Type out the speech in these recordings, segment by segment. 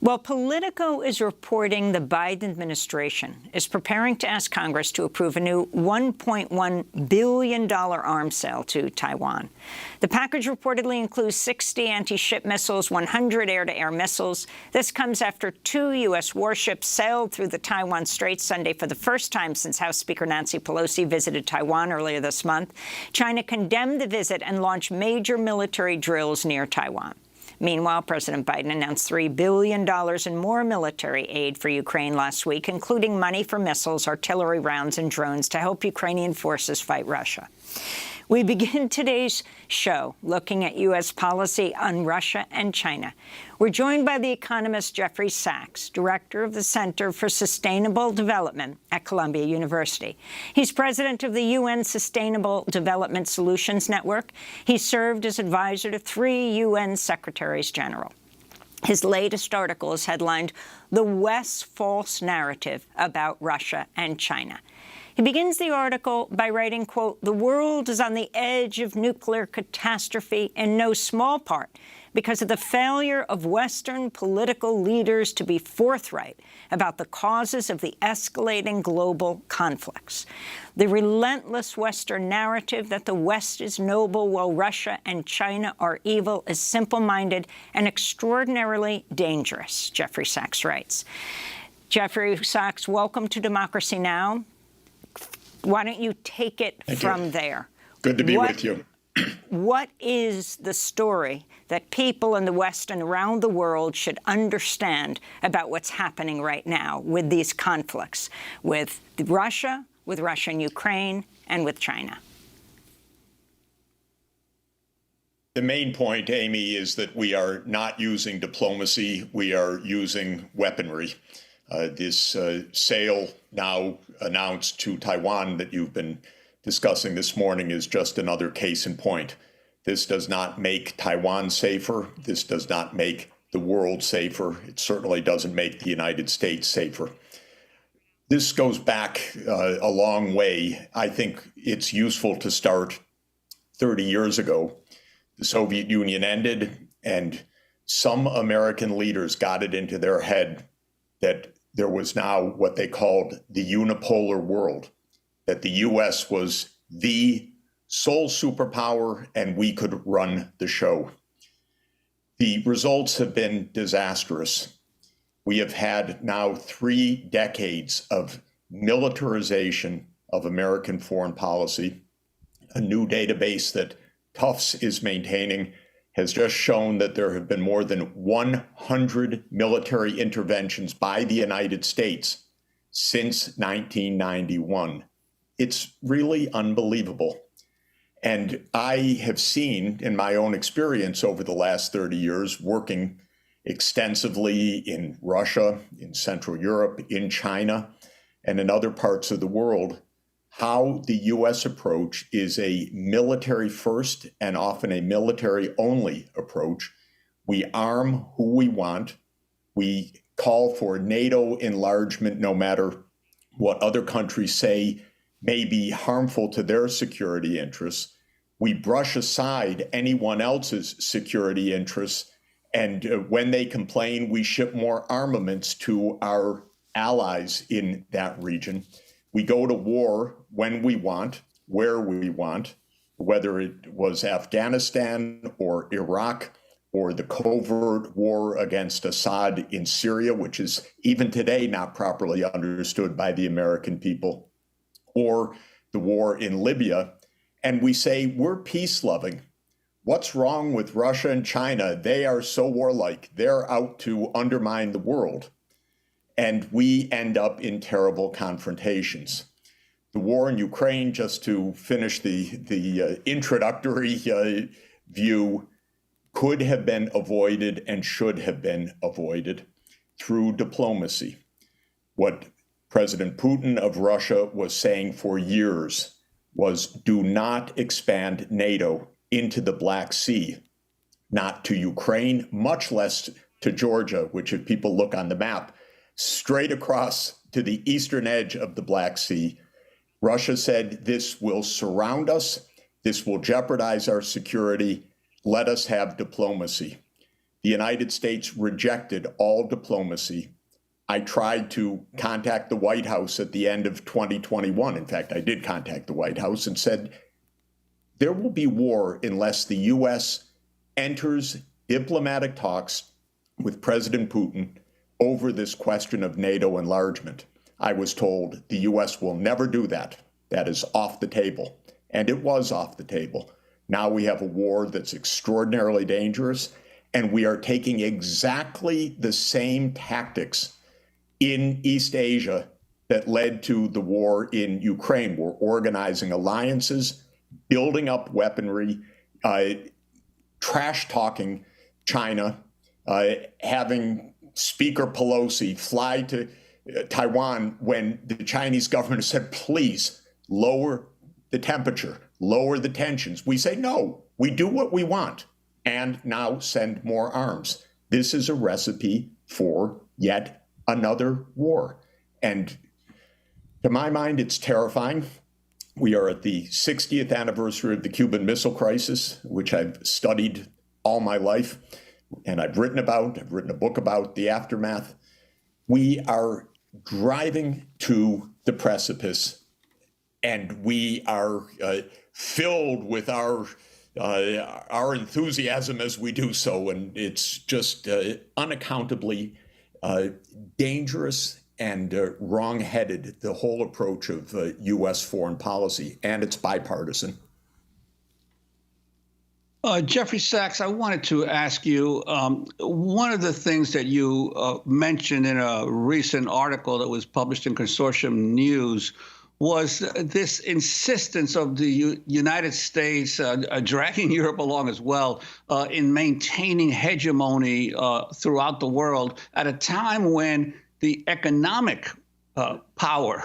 Well, Politico is reporting the Biden administration is preparing to ask Congress to approve a new $1.1 billion arms sale to Taiwan. The package reportedly includes 60 anti-ship missiles, 100 air-to-air missiles. This comes after 2 U.S. warships sailed through the Taiwan Strait Sunday for the first time since House Speaker Nancy Pelosi visited Taiwan earlier this month. China condemned the visit and launched major military drills near Taiwan. Meanwhile, President Biden announced $3 billion in more military aid for Ukraine last week, including money for missiles, artillery rounds, and drones to help Ukrainian forces fight Russia. We begin today's show looking at U.S. policy on Russia and China. We're joined by the economist Jeffrey Sachs, director of the Center for Sustainable Development at Columbia University. He's president of the UN Sustainable Development Solutions Network. He served as advisor to 3 UN secretaries general. His latest article is headlined, "The West's False Narrative About Russia and China." He begins the article by writing, quote, "The world is on the edge of nuclear catastrophe in no small part because of the failure of Western political leaders to be forthright about the causes of the escalating global conflicts. The relentless Western narrative that the West is noble while Russia and China are evil is simple-minded and extraordinarily dangerous," Jeffrey Sachs writes. Jeffrey Sachs, welcome to Democracy Now! Why don't you take it from there? Good to be with you. What is the story that people in the West and around the world should understand about what's happening right now with these conflicts, with Russia and Ukraine, and with China? The main point, Amy, is that we are not using diplomacy. We are using weaponry. This sale now announced to Taiwan that you've been discussing this morning is just another case in point. This does not make Taiwan safer. This does not make the world safer. It certainly doesn't make the United States safer. This goes back a long way. I think it's useful to start 30 years ago. The Soviet Union ended, and some American leaders got it into their head that there was now what they called the unipolar world, that the U.S. was the sole superpower and we could run the show. The results have been disastrous. We have had now 3 decades of militarization of American foreign policy. A new database that Tufts is maintaining has just shown that there have been more than 100 military interventions by the United States since 1991. It's really unbelievable. And I have seen in my own experience over the last 30 years, working extensively in Russia, in Central Europe, in China, and in other parts of the world, how the U.S. approach is a military first and often a military only approach. We arm who we want. We call for NATO enlargement no matter what other countries say may be harmful to their security interests. We brush aside anyone else's security interests. And when they complain, we ship more armaments to our allies in that region. We go to war when we want, where we want, whether it was Afghanistan or Iraq or the covert war against Assad in Syria, which is even today not properly understood by the American people, or the war in Libya. And we say, we're peace-loving. What's wrong with Russia and China? They are so warlike. They're out to undermine the world. And we end up in terrible confrontations. The war in Ukraine, just to finish the introductory view, could have been avoided and should have been avoided through diplomacy. What President Putin of Russia was saying for years was, do not expand NATO into the Black Sea, not to Ukraine, much less to Georgia, which if people look on the map, straight across to the eastern edge of the Black Sea. Russia said, this will surround us. This will jeopardize our security. Let us have diplomacy. The United States rejected all diplomacy. I tried to contact the White House at the end of 2021. In fact, I did contact the White House and said, there will be war unless the U.S. enters diplomatic talks with President Putin over this question of NATO enlargement. I was told the U.S. will never do that. That is off the table. And it was off the table. Now we have a war that's extraordinarily dangerous, and we are taking exactly the same tactics in East Asia that led to the war in Ukraine. We're organizing alliances, building up weaponry, trash-talking China, having Speaker Pelosi fly to Taiwan when the Chinese government said, please lower the temperature, lower the tensions. We say, no, we do what we want, and now send more arms. This is a recipe for yet another war. And to my mind, it's terrifying. We are at the 60th anniversary of the Cuban Missile Crisis, which I've studied all my life, and I've written a book about the aftermath. We are driving to the precipice, and we are filled with our enthusiasm as we do so, and it's just unaccountably dangerous and wrong-headed, the whole approach of U.S. foreign policy, and it's bipartisan. Jeffrey Sachs, I wanted to ask you, one of the things that you mentioned in a recent article that was published in Consortium News was this insistence of the United States, dragging Europe along as well, in maintaining hegemony throughout the world at a time when the economic power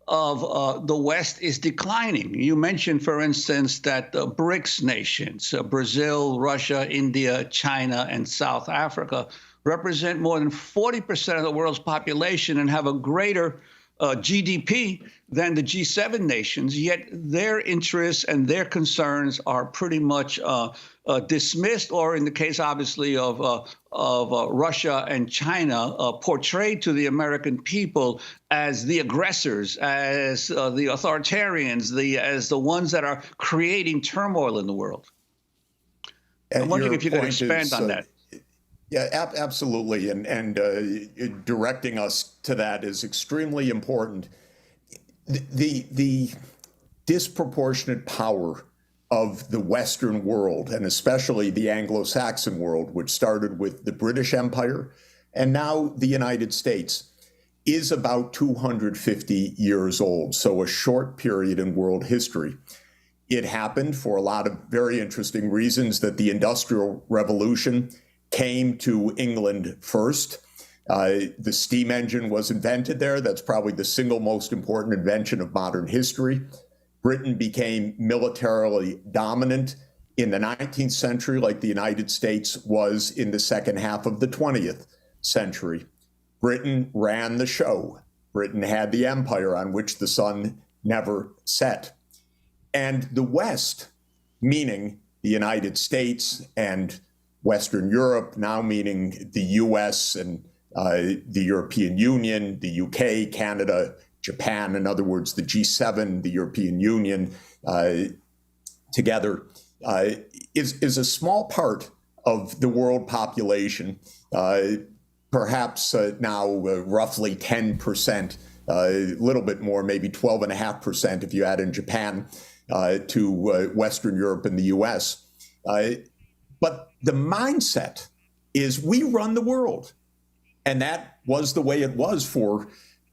of the West is declining. You mentioned, for instance, that the BRICS nations, Brazil, Russia, India, China, and South Africa, represent more than 40% of the world's population and have a greater GDP than the G7 nations, yet their interests and their concerns are pretty much dismissed, or in the case, obviously, of Russia and China, portrayed to the American people as the aggressors, as the authoritarians, as the ones that are creating turmoil in the world. I'm wondering if you could expand on that. Yeah, absolutely. And directing us to that is extremely important. The disproportionate power of the Western world, and especially the Anglo-Saxon world, which started with the British Empire and now the United States, is about 250 years old, so a short period in world history. It happened for a lot of very interesting reasons that the Industrial Revolution came to England first. The steam engine was invented there. That's probably the single most important invention of modern history. Britain became militarily dominant in the 19th century, like the United States was in the second half of the 20th century. Britain ran the show. Britain had the empire on which the sun never set. And the West, meaning the United States and Western Europe, now meaning the US and the European Union, the UK, Canada, Japan, in other words, the G7, the European Union, together, is a small part of the world population, perhaps now roughly 10%, a little bit more, maybe 12.5% if you add in Japan, to Western Europe and the US. But the mindset is we run the world. And that was the way it was for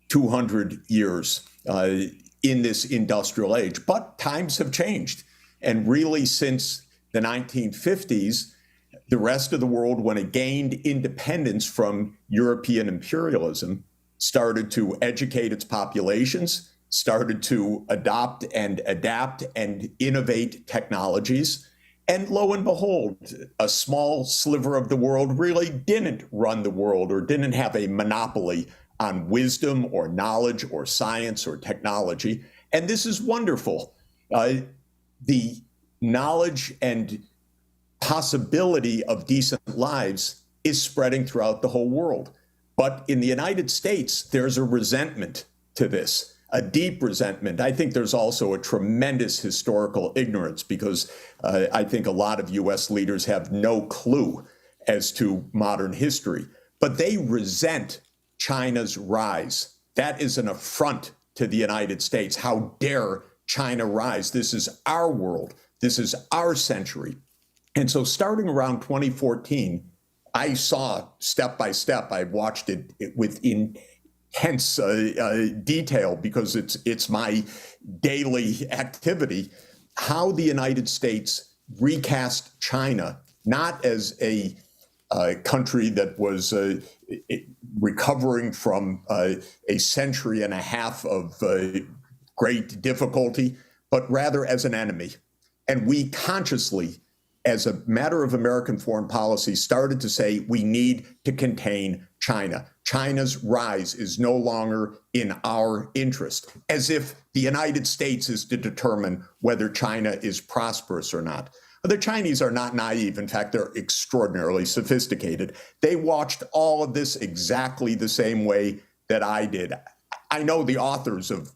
200 years in this industrial age. But times have changed. And really, since the 1950s, the rest of the world, when it gained independence from European imperialism, started to educate its populations, started to adopt and adapt and innovate technologies. And lo and behold, a small sliver of the world really didn't run the world or didn't have a monopoly on wisdom or knowledge or science or technology. And this is wonderful. The knowledge and possibility of decent lives is spreading throughout the whole world. But in the United States, there's a resentment to this, a deep resentment. I think there's also a tremendous historical ignorance because I think a lot of U.S. leaders have no clue as to modern history. But they resent China's rise. That is an affront to the United States. How dare China rise? This is our world. This is our century. And so starting around 2014, I saw step by step, I watched it with intense detail because it's my daily activity, how the United States recast China, not as a country that was recovering from a century and a half of great difficulty, but rather as an enemy. And we consciously, as a matter of American foreign policy, started to say we need to contain China. China's rise is no longer in our interest, as if the United States is to determine whether China is prosperous or not. The Chinese are not naive. In fact, they're extraordinarily sophisticated. They watched all of this exactly the same way that I did. I know the authors of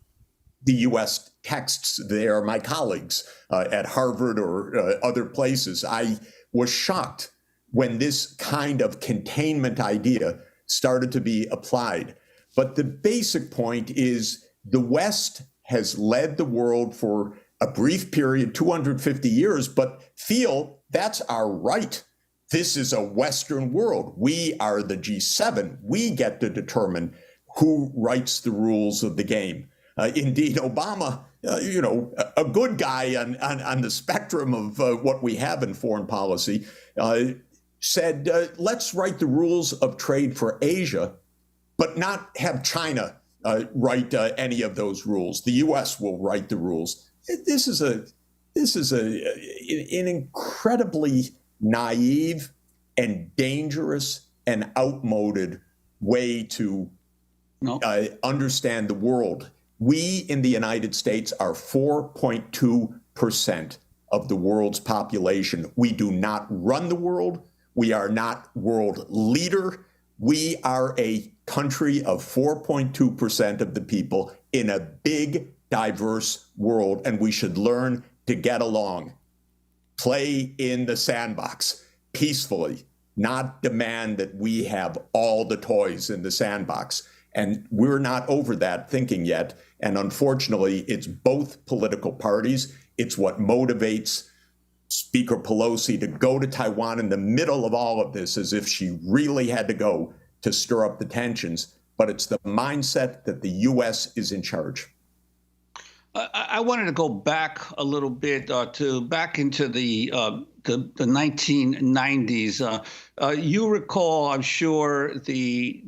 the U.S. texts. They are my colleagues at Harvard or other places. I was shocked when this kind of containment idea started to be applied. But the basic point is the West has led the world for a brief period, 250 years, but feel that's our right. This is a Western world. We are the G7. We get to determine who writes the rules of the game. Indeed, Obama, a good guy on the spectrum of what we have in foreign policy, said, let's write the rules of trade for Asia, but not have China write any of those rules. The U.S. will write the rules. This is an incredibly naive and dangerous and outmoded way to understand the world. We in the United States are 4.2% of the world's population. We do not run the world. We are not world leader. We are a country of 4.2% of the people in a big, diverse world, and we should learn to get along, play in the sandbox peacefully, not demand that we have all the toys in the sandbox. And we're not over that thinking yet. And unfortunately, it's both political parties. It's what motivates Speaker Pelosi to go to Taiwan in the middle of all of this, as if she really had to go to stir up the tensions. But it's the mindset that the U.S. is in charge. I wanted to go back a little bit back into the 1990s. You recall, I'm sure, the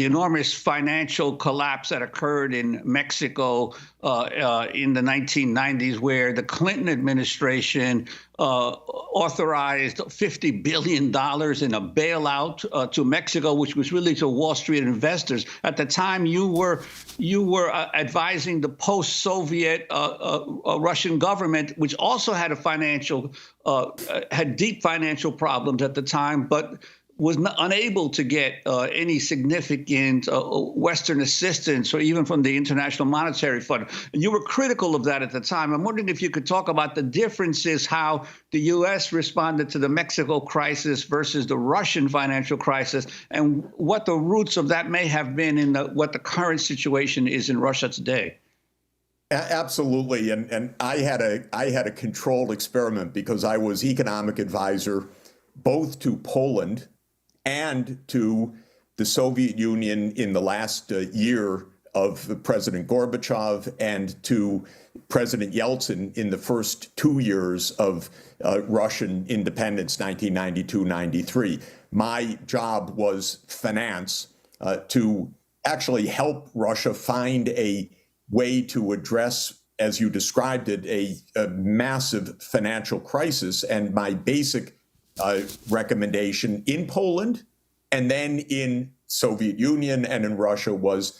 enormous financial collapse that occurred in Mexico in the 1990s, where the Clinton administration authorized $50 billion in a bailout to Mexico, which was really to Wall Street investors. At the time, you were advising the post-Soviet Russian government, which also had had deep financial problems at the time, but was unable to get any significant Western assistance, or even from the International Monetary Fund. And you were critical of that at the time. I'm wondering if you could talk about the differences, how the U.S. responded to the Mexico crisis versus the Russian financial crisis, and what the roots of that may have been in what the current situation is in Russia today. Absolutely, and I had a controlled experiment because I was economic advisor both to Poland and to the Soviet Union in the last year of President Gorbachev, and to President Yeltsin in the first 2 years of Russian independence, 1992-93. My job was finance, to actually help Russia find a way to address, as you described it, a massive financial crisis. And my basic recommendation in Poland and then in Soviet Union and in Russia was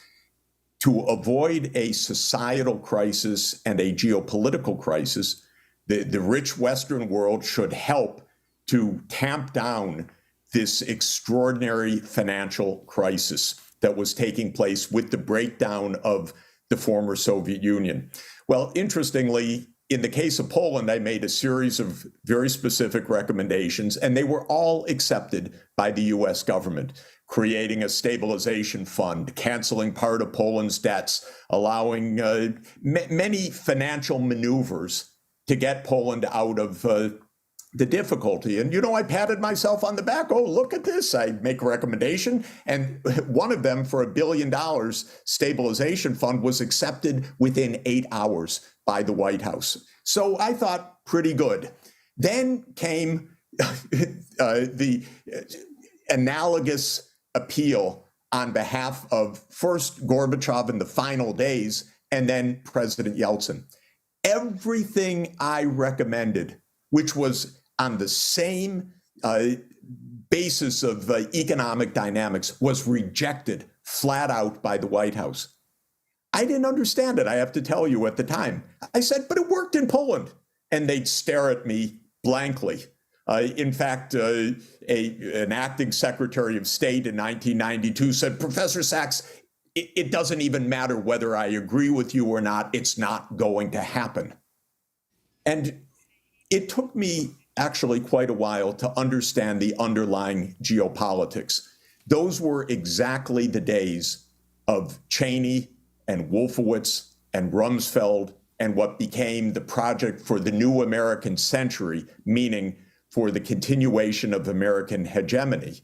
to avoid a societal crisis and a geopolitical crisis. The rich Western world should help to tamp down this extraordinary financial crisis that was taking place with the breakdown of the former Soviet Union. Well, interestingly, in the case of Poland, I made a series of very specific recommendations, and they were all accepted by the US government, creating a stabilization fund, canceling part of Poland's debts, allowing many financial maneuvers to get Poland out of the difficulty. And, I patted myself on the back. Oh, look at this. I make a recommendation. And one of them for $1 billion stabilization fund was accepted within 8 hours by the White House. So I thought pretty good. Then came the analogous appeal on behalf of first Gorbachev in the final days and then President Yeltsin. Everything I recommended, which was on the same basis of economic dynamics, was rejected flat out by the White House. I didn't understand it, I have to tell you, at the time. I said, but it worked in Poland. And they'd stare at me blankly. In fact, an acting Secretary of State in 1992 said, Professor Sachs, it doesn't even matter whether I agree with you or not, it's not going to happen. And it took me actually quite a while to understand the underlying geopolitics. Those were exactly the days of Cheney and Wolfowitz and Rumsfeld and what became the project for the new American century, meaning for the continuation of American hegemony.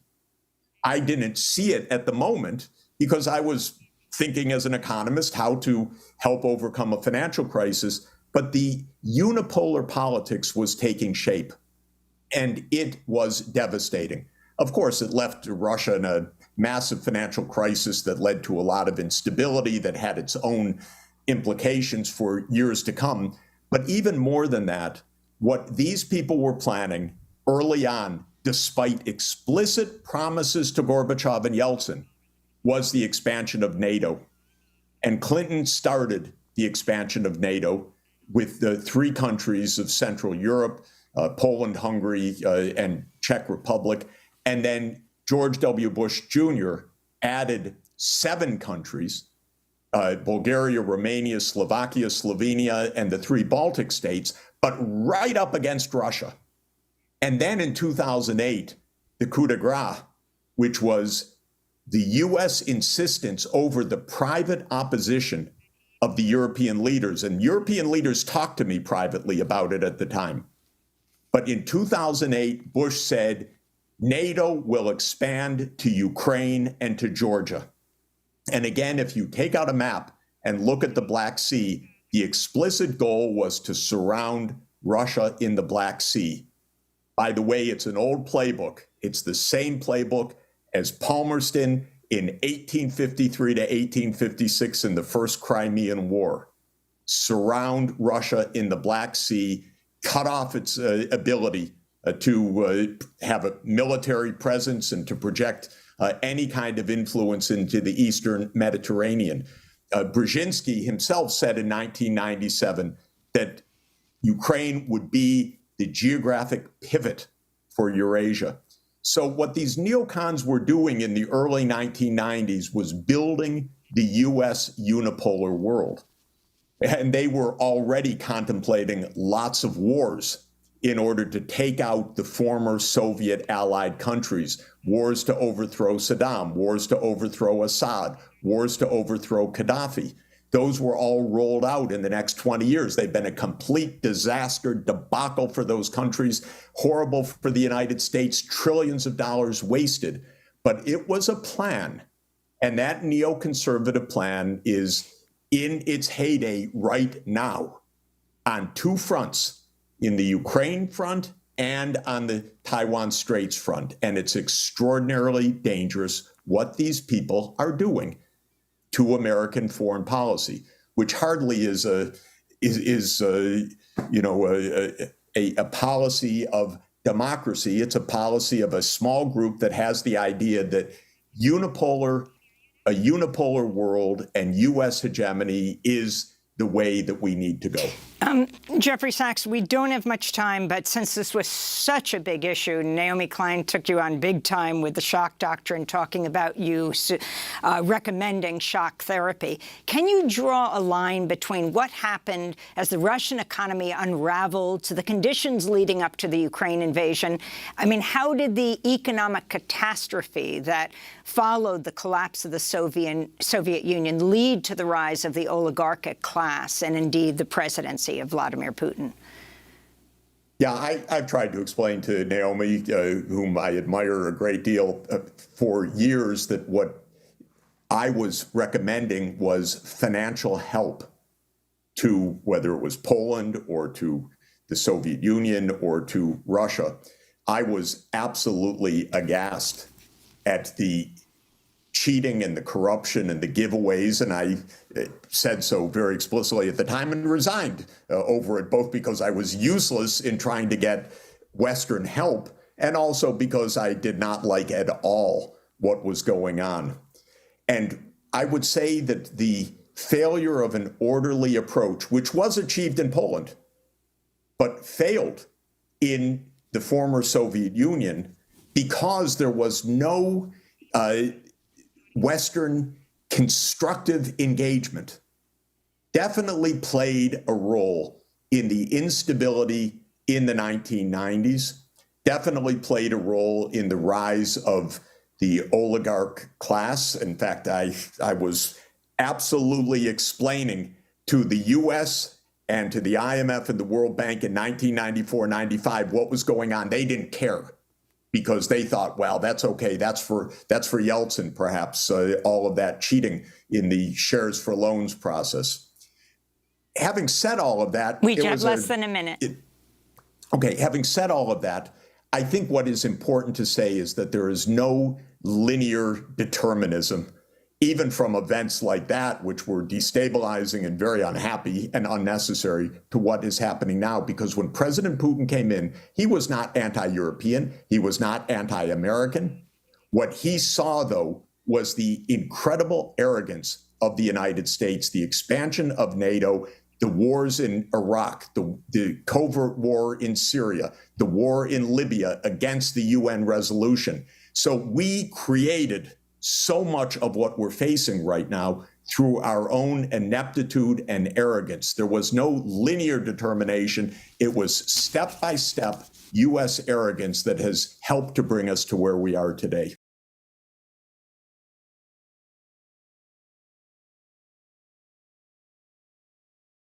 I didn't see it at the moment because I was thinking as an economist how to help overcome a financial crisis, but the unipolar politics was taking shape, and it was devastating. Of course, it left Russia in a massive financial crisis that led to a lot of instability that had its own implications for years to come. But even more than that, what these people were planning early on, despite explicit promises to Gorbachev and Yeltsin, was the expansion of NATO. And Clinton started the expansion of NATO with the 3 countries of Central Europe, Poland, Hungary, and Czech Republic. And then George W. Bush Jr. added 7 countries, Bulgaria, Romania, Slovakia, Slovenia, and the 3 Baltic states, but right up against Russia. And then in 2008, the coup de grace, which was the U.S. insistence over the private opposition of the European leaders. And European leaders talked to me privately about it at the time. But in 2008, Bush said, NATO will expand to Ukraine and to Georgia. And again, if you take out a map and look at the Black Sea, the explicit goal was to surround Russia in the Black Sea. By the way, it's an old playbook. It's the same playbook as Palmerston in 1853 to 1856 in the First Crimean War. Surround Russia in the Black Sea, cut off its ability to have a military presence and to project any kind of influence into the Eastern Mediterranean. Brzezinski himself said in 1997 that Ukraine would be the geographic pivot for Eurasia. So what these neocons were doing in the early 1990s was building the US unipolar world. And they were already contemplating lots of wars in order to take out the former Soviet allied countries, wars to overthrow Saddam, wars to overthrow Assad, wars to overthrow Gaddafi. Those were all rolled out in the next 20 years. They've been a complete disaster, debacle for those countries, horrible for the United States, trillions of dollars wasted. But it was a plan. And that neoconservative plan is in its heyday right now on 2 fronts, in the Ukraine front and on the Taiwan Straits front. And it's extraordinarily dangerous what these people are doing to American foreign policy, which hardly is a policy of democracy. It's a policy of a small group that has the idea that a unipolar world and U.S. hegemony is the way that we need to go. Jeffrey Sachs, we don't have much time, but since this was such a big issue, Naomi Klein took you on big time with the shock doctrine, talking about you recommending shock therapy. Can you draw a line between what happened as the Russian economy unraveled to the conditions leading up to the Ukraine invasion? I mean, how did the economic catastrophe that followed the collapse of the Soviet Union lead to the rise of the oligarchic class and indeed the presidency of Vladimir Putin? Yeah, I've tried to explain to Naomi, whom I admire a great deal, for years that what I was recommending was financial help to whether it was Poland or to the Soviet Union or to Russia. I was absolutely aghast at the cheating and the corruption and the giveaways, and I said so very explicitly at the time and resigned over it, both because I was useless in trying to get Western help and also because I did not like at all what was going on. And I would say that the failure of an orderly approach, which was achieved in Poland, but failed in the former Soviet Union because there was no Western constructive engagement, definitely played a role in the instability in the 1990s, definitely played a role in the rise of the oligarch class. In fact, I was absolutely explaining to the U.S. and to the IMF and the World Bank in 1994-95 what was going on. They didn't care, because they thought, well, that's okay. That's for Yeltsin, perhaps, all of that cheating in the shares for loans process. Having said all of that, we have less than a minute. Having said all of that, I think what is important to say is that there is no linear determinism, even from events like that, which were destabilizing and very unhappy and unnecessary, to what is happening now. Because when President Putin came in, he was not anti-European. He was not anti-American. What he saw, though, was the incredible arrogance of the United States, the expansion of NATO, the wars in Iraq, the covert war in Syria, the war in Libya against the UN resolution. So we created so much of what we're facing right now through our own ineptitude and arrogance. There was no linear determination. It was step-by-step U.S. arrogance that has helped to bring us to where we are today.